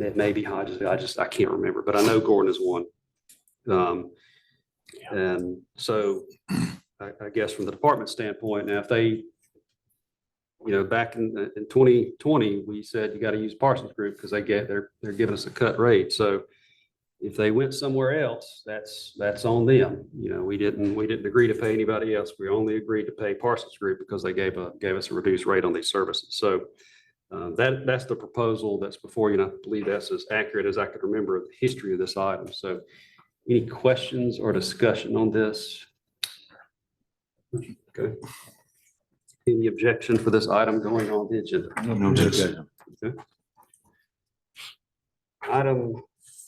It may be Hodges. I can't remember, but I know Gordon is one. And so I guess from the department standpoint, now if they, back in 2020, we said you got to use Parsons Group because they're giving us a cut rate. So if they went somewhere else, that's on them. We didn't agree to pay anybody else. We only agreed to pay Parsons Group because they gave us a reduced rate on these services. So that's the proposal that's before you. And I believe that's as accurate as I could remember the history of this item. So any questions or discussion on this? Okay. Any objection for this item going on the agenda? No objection. Okay. Item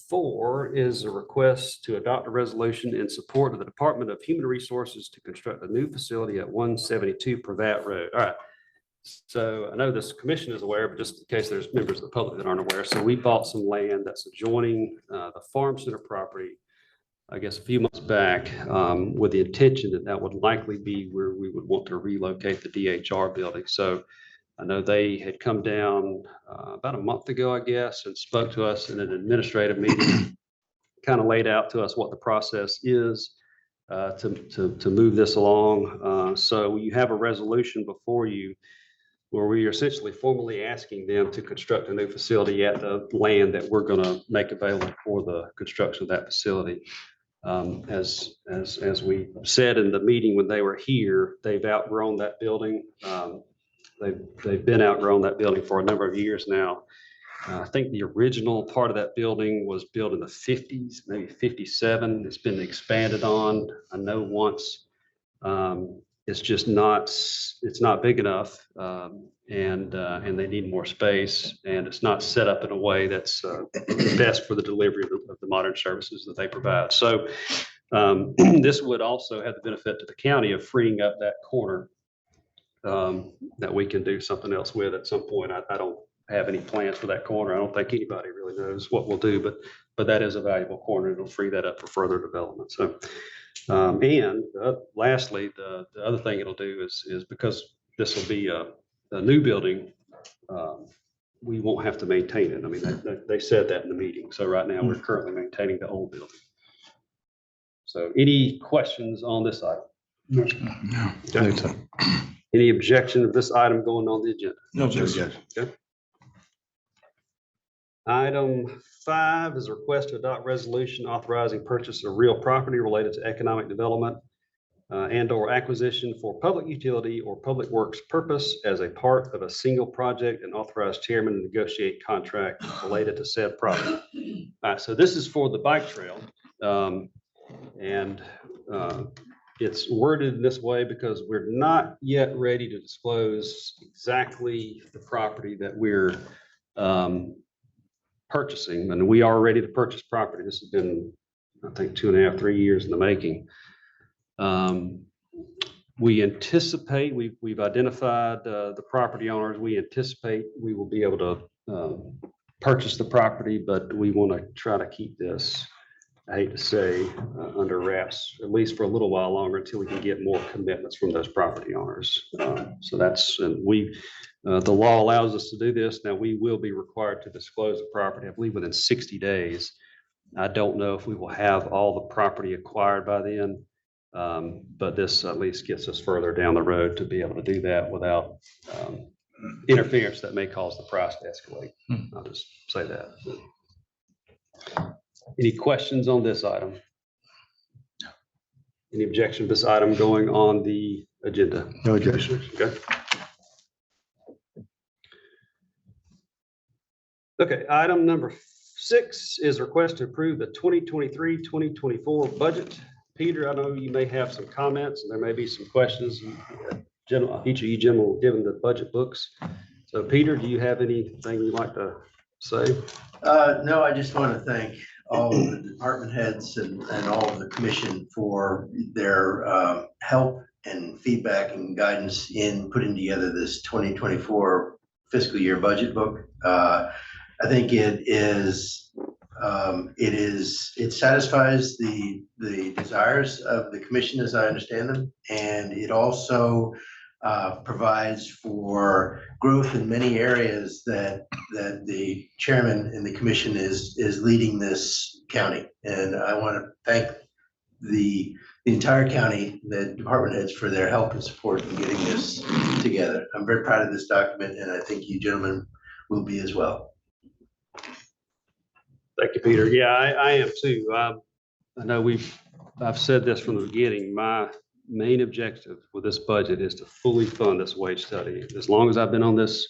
4 is a request to adopt a resolution in support of the Department of Human Resources to construct a new facility at 172 Pravat Road. All right. So I know this commission is aware, but just in case there's members of the public that aren't aware. So we bought some land that's adjoining the Farm Center property, I guess a few months back, with the intention that would likely be where we would want to relocate the DHR building. So I know they had come down about a month ago, I guess, and spoke to us in an administrative meeting, kind of laid out to us what the process is to move this along. So you have a resolution before you where we are essentially formally asking them to construct a new facility at the land that we're going to make available for the construction of that facility. As we said in the meeting when they were here, they've outgrown that building. They've been outgrown that building for a number of years now. I think the original part of that building was built in the 50s, maybe 57. It's been expanded on. I know once. It's just not big enough, and they need more space, and it's not set up in a way that's best for the delivery of the modern services that they provide. So this would also have the benefit to the county of freeing up that corner that we can do something else with at some point. I don't have any plans for that corner. I don't think anybody really knows what we'll do, but that is a valuable corner. It'll free that up for further development. So. And lastly, the other thing it'll do is because this will be a new building, we won't have to maintain it. I mean, they said that in the meeting. So right now we're currently maintaining the old building. So any questions on this item? No. Okay. Any objection to this item going on the agenda? No objection. Okay. Item 5 is a request to adopt resolution authorizing purchase of real property related to economic development and/or acquisition for public utility or public works purpose as a part of a single project, and authorize chairman to negotiate contract related to said property. So this is for the bike trail, and it's worded in this way because we're not yet ready to disclose exactly the property that we're purchasing, and we are ready to purchase property. This has been, I think, 2.5, 3 years in the making. We anticipate we've identified the property owners. We anticipate we will be able to purchase the property, but we want to try to keep this, I hate to say, under wraps, at least for a little while longer, until we can get more commitments from those property owners. So that's, and the law allows us to do this. Now we will be required to disclose the property, I believe, within 60 days. I don't know if we will have all the property acquired by then, but this at least gets us further down the road to be able to do that without interference that may cause the price to escalate. I'll just say that. Any questions on this item? Any objection to this item going on the agenda? No objection. Okay. Okay, item number 6 is a request to approve the 2023-2024 budget. Peter, I know you may have some comments and there may be some questions. Each of you gentlemen given the budget books. So Peter, do you have anything you'd like to say? No, I just want to thank all of the department heads and all of the commission for their help and feedback and guidance in putting together this 2024 fiscal year budget book. I think it satisfies the desires of the commission as I understand them, and it also provides for growth in many areas that the chairman and the commission is leading this county. And I want to thank the entire county, the department heads, for their help and support in getting this together. I'm very proud of this document, and I think you gentlemen will be as well. Thank you, Peter. Yeah, I am too. I know I've said this from the beginning. My main objective with this budget is to fully fund this wage study. As long as I've been on this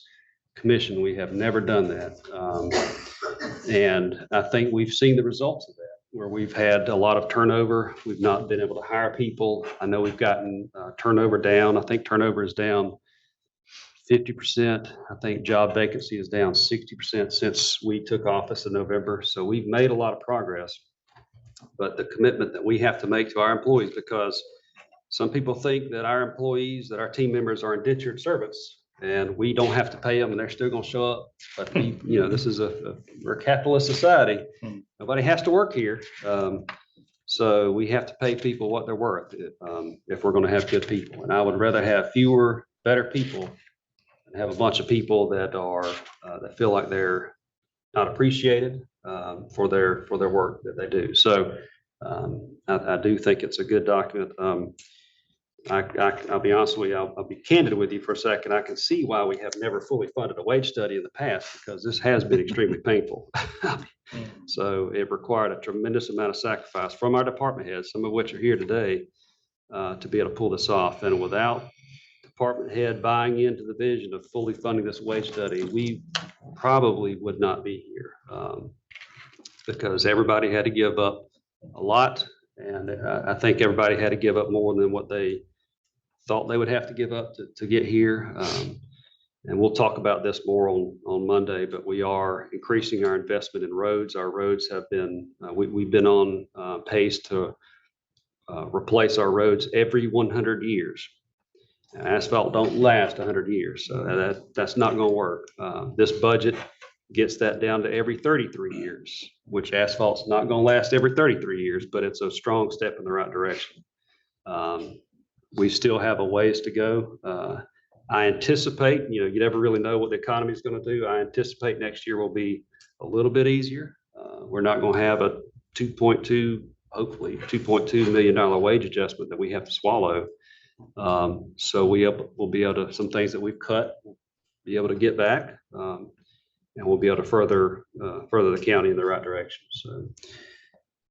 commission, we have never done that. And I think we've seen the results of that, where we've had a lot of turnover. We've not been able to hire people. I know we've gotten turnover down. I think turnover is down 50%. I think job vacancy is down 60% since we took office in November. So we've made a lot of progress. But the commitment that we have to make to our employees, because some people think that our employees, that our team members are indentured servants, and we don't have to pay them and they're still going to show up. But this is we're a capitalist society. Nobody has to work here. So we have to pay people what they're worth if we're going to have good people. And I would rather have fewer, better people and have a bunch of people that are that feel like they're not appreciated for their work that they do. So I do think it's a good document. I'll be honest with you, I'll be candid with you for a second. I can see why we have never fully funded a wage study in the past, because this has been extremely painful. So it required a tremendous amount of sacrifice from our department heads, some of which are here today, to be able to pull this off. And without department head buying into the vision of fully funding this wage study, we probably would not be here, because everybody had to give up a lot. And I think everybody had to give up more than what they thought they would have to give up to get here. And we'll talk about this more on Monday, but we are increasing our investment in roads. Our roads have been, we've been on pace to replace our roads every 100 years. Asphalt don't last 100 years, so that's not going to work. This budget gets that down to every 33 years, which asphalt's not going to last every 33 years, but it's a strong step in the right direction. We still have a ways to go. I anticipate, you never really know what the economy is going to do. I anticipate next year will be a little bit easier. We're not going to have a hopefully $2.2 million wage adjustment that we have to swallow. So we'll be able to, some things that we've cut, we'll be able to get back, and we'll be able to further the county in the right direction. So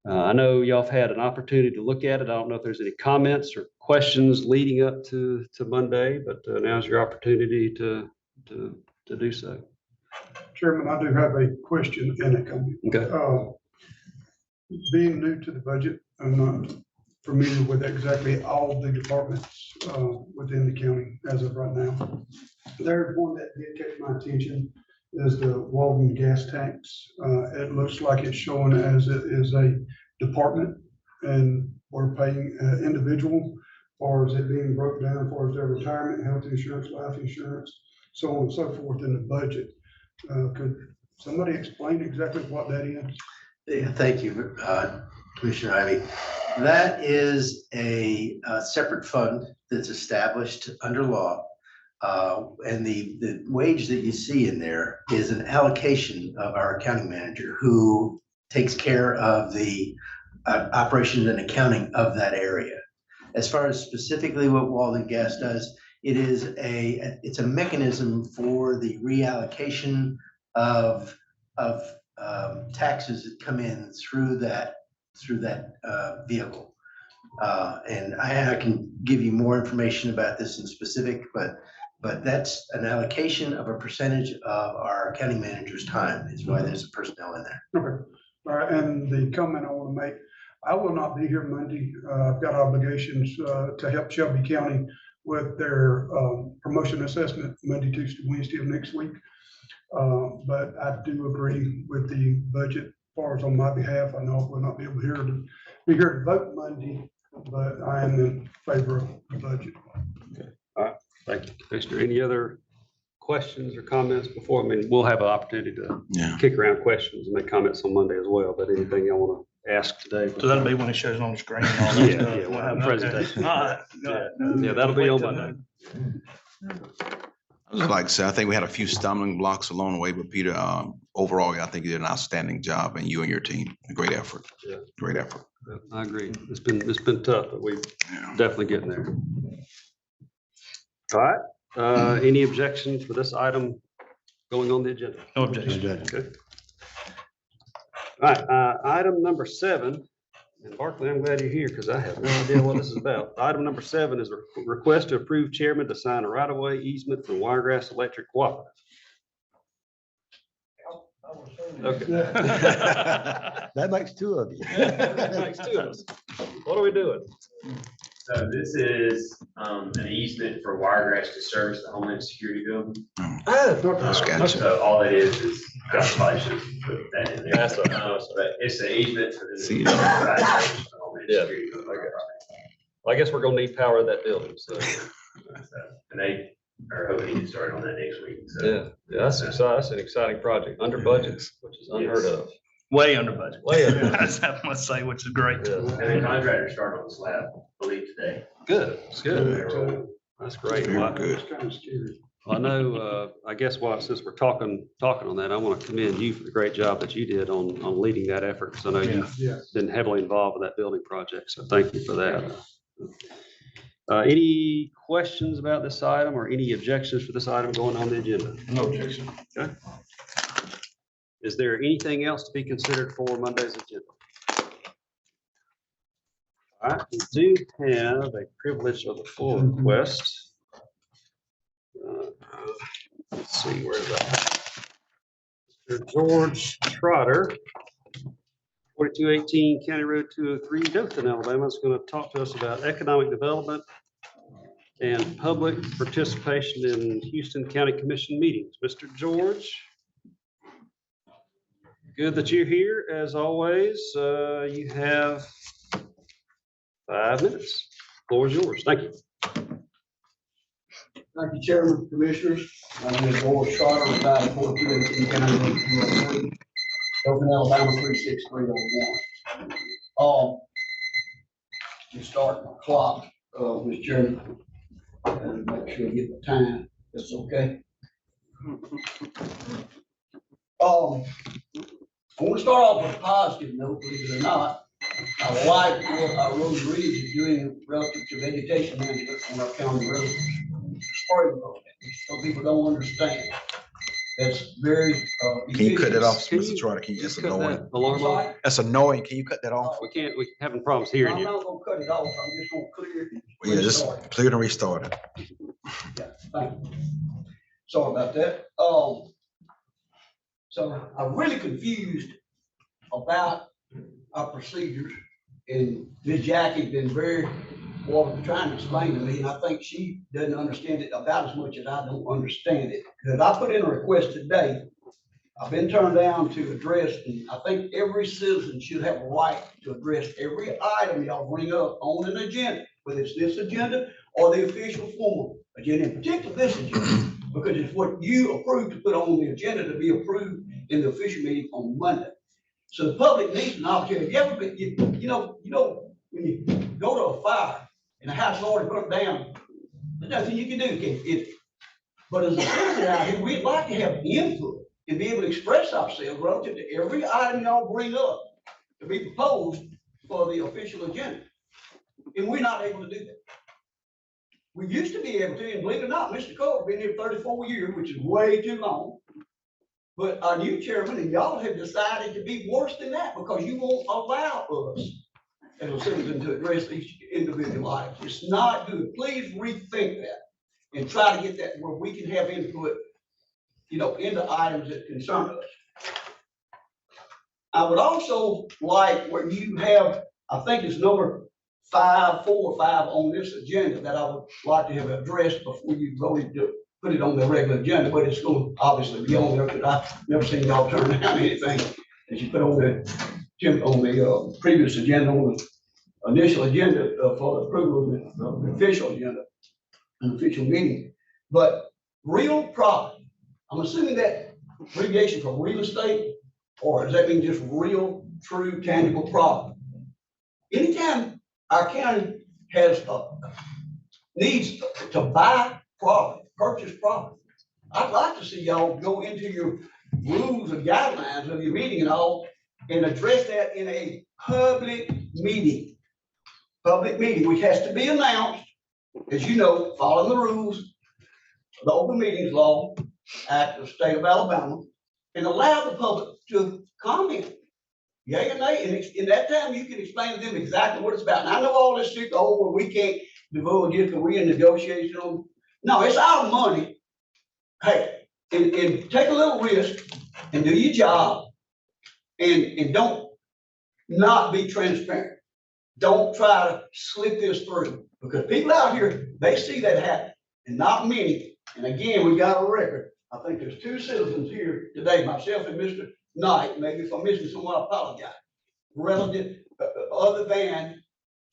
I know y'all have had an opportunity to look at it. I don't know if there's any comments or questions leading up to Monday, but now's your opportunity to do so. Chairman, I do have a question and a comment. Okay. Being new to the budget, I'm not familiar with exactly all the departments within the county as of right now. There's one that did catch my attention, is the Walden gas tanks. It looks like it's showing as it is a department, and we're paying individual, or is it being broken down for as their retirement, health insurance, life insurance, so on and so forth in the budget. Could somebody explain exactly what that is? Yeah, thank you, Commissioner Ivey. That is a separate fund that's established under law. And the wage that you see in there is an allocation of our accounting manager, who takes care of the operations and accounting of that area. As far as specifically what Walden Gas does, it's a mechanism for the reallocation of taxes that come in through that vehicle. And I can give you more information about this in specific, but that's an allocation of a percentage of our accounting manager's time is why there's a personnel in there. Okay. All right. And the comment I want to make, I will not be here Monday. I've got obligations to help Shelby County with their promotion assessment Monday, Tuesday, Wednesday of next week. But I do agree with the budget as far as on my behalf. I know I will not be able to be here to vote Monday, but I am in favor of the budget. Okay. All right. Thank you. Is there any other questions or comments before? I mean, we'll have an opportunity to kick around questions and make comments on Monday as well, but anything y'all want ask today. So that'll be when it shows on the screen and all that Yeah, stuff. yeah, we'll have a Okay. presentation. All right. Yeah, that'll be on Monday. I was like to say, I think we had a few stumbling blocks along the way, but Peter, overall, I think you did an outstanding job, and you and your team, a great effort. Yeah. Great effort. I agree. It's been tough, but we're Yeah. definitely getting there. All right, any objections for this item going on the agenda? No objection. Okay. All right, item number 7, and Barkley, I'm glad you're here because I have no idea what this is about. Item number 7 is a request to approve chairman to sign a right-of-way easement for Wiregrass Electric Cooperative. Okay. That makes 2 of you. Makes 2 of us. What are we doing? So this is an easement for Wiregrass to service the Homeland Security building. That's gotcha. So all it is probably should put that in there. That's what- But it's an easement for the. See. Homeland Yeah. Security building. Well, I guess we're gonna need power of that building, so. And they are hoping to get started on that next week. So Yeah, that's exciting. That's an exciting project, under budget, which is unheard of. Way under budget. Way under budget. That's what I must say, which is great. Yeah. And the contractor started on the slab, I believe today. Good, it's good. That's great. Very Well, good. It's kind of scary. I know, I guess since we're talking on that, I want to commend you for the great job that you did on leading that effort. Because I know you've Yeah. been heavily involved with that building project, so thank you for that. Any questions about this item or any objections for this item going on the agenda? No objection. Is there anything else to be considered for Monday's agenda? All right, we do have a privilege of the floor request. Let's see, where's that? Mr. George Trotter, 4218 County Road 203, Dothan, Alabama, is going to talk to us about economic development and public participation in Houston County Commission meetings. Mr. George? Good that you're here, as always. You have 5 minutes. Floor is yours. Thank you. Thank you, Chairman, Commissioners. My name is George Trotter, retired 4218 County Road 203, Dothan, Alabama 36301. You start my clock, Mr. Chairman, and make sure you get the time. That's okay. I want to start off with a positive note, believe it or not. I like what our road and bridge is doing relative to vegetation management on our county roads. Spray program, so people don't understand. That's very. Can you cut that off, Can Mr. you- Trotter? Can you, that's Cut annoying. that alarm off. That's annoying. Can you cut that off? We're having problems hearing I'm you. not gonna cut it off, I'm just gonna clear it. Yeah, just restart it. clear and restart it. Yeah, thank you. Sorry about that. So I'm really confused about our procedures, and Ms. Jackie been very, trying to explain to me, and I think she doesn't understand it about as much as I don't understand it. Because I put in a request today, I've been turned down to address, and I think every citizen should have a right to address every item y'all bring up on an agenda, whether it's this agenda or the official form agenda, in particular this agenda, because it's what you approved to put on the agenda to be approved in the official meeting on Monday. So the public needs an opportunity. Have you ever been, you know, when you go to a fire and the house is already burnt down, there's nothing you can do. But as a citizen out here, we'd like to have input and be able to express ourselves relative to every item y'all bring up to be proposed for the official agenda. And we're not able to do that. We used to be able to, and believe it or not, Mr. Cole been here 34 years, which is way too long. But our new chairman and y'all have decided to be worse than that because you won't allow us as a citizen to address each individual items. It's not good. Please rethink that and try to get that where we can have input, into items that concern us. I would also like where you have, I think it's number 4 or 5 on this agenda that I would like to have addressed before you voted to put it on the regular agenda, but it's going to obviously be on there because I've never seen y'all turn down anything that you put on the previous agenda, on the initial agenda for the approval of the official agenda, an official meeting. But real property, I'm assuming that abbreviation for real estate Or does that mean just real, true, tangible property? Anytime our county has, needs to buy property, purchase property, I'd like to see y'all go into your rules and guidelines of your meeting and all, and address that in a public meeting. Public meeting, which has to be announced, as you know, following the rules, the Open Meetings Law Act of the State of Alabama, and allow the public to comment. Yea or nay, and in that time, you can explain to them exactly what it's about. And I know all this shit, oh, well, we can't divulge it because we're in negotiation on. No, it's our money. Hey, and take a little risk and do your job and don't not be transparent. Don't try to slip this through, because people out here, they see that happen, and not many. And again, we got a record. I think there's 2 citizens here today, myself and Mr. Knight. Maybe if I'm missing someone, I apologize. Relative, other than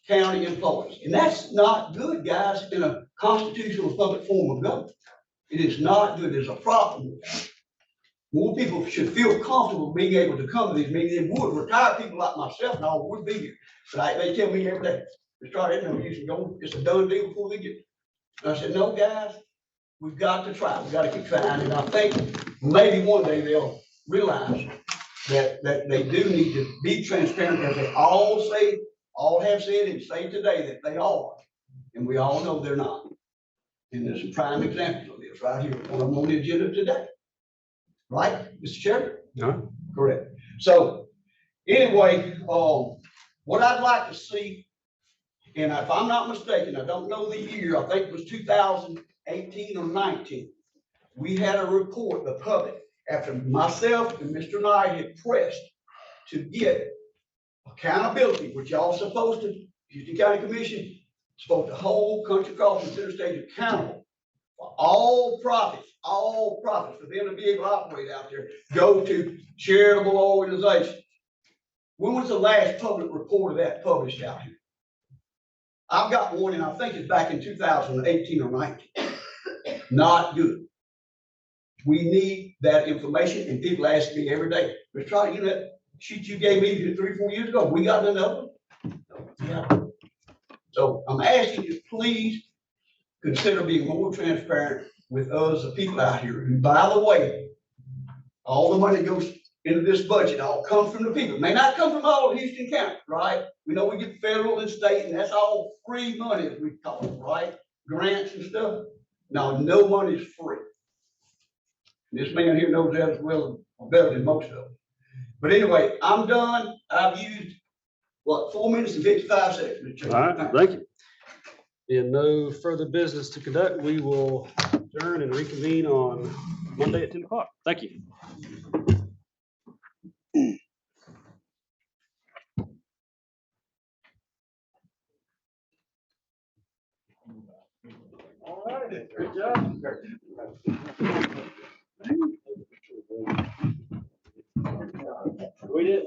county employees. And that's not good, guys, in a constitutional public form of government. It is not good. There's a problem with that. More people should feel comfortable being able to come to these meetings. They would. Retired people like myself and all would be here. But they tell me every day, Mr. Carter, no use in going. It's a done deal before they get there. And I said, no, guys, we've got to try. We've got to keep trying. And I think maybe one day they'll realize that they do need to be transparent, as they all say, all have said and say today that they are. And we all know they're not. And there's some prime examples of this right here, one of them on the agenda today. Right, Mr. Chairman? No. Correct. So anyway, what I'd like to see, and if I'm not mistaken, I don't know the year, I think it was 2018 or 19. We had a report, the public, after myself and Mr. Knight had pressed to get accountability, which y'all supposed to, Houston County Commission, supposed to hold Country Crossing Center Stage accountable for all profits, for them to be able to operate out there, go to charitable organizations. When was the last public report of that published out here? I've got one, and I think it's back in 2018 or 19. Not good. We need that information, and people ask me every day, "Mr. Trotter, you know that sheet you gave me 3 or 4 years ago, we got another one?" Yeah. So I'm asking you, please consider being more transparent with us, the people out here. And by the way, all the money goes into this budget, all comes from the people. It may not come from all of Houston County, right? We know we get federal and state, and that's all free money, as we call it, right? Grants and stuff. No money is free. And this man here knows that as well, or better than most of them. But anyway, I'm done. I've used, 4 minutes and 55 seconds. Mr. All Chairman. right, thank you. In no further business to conduct, we will adjourn and reconvene on Monday at 10 o'clock. Thank you. All right, great job. We did.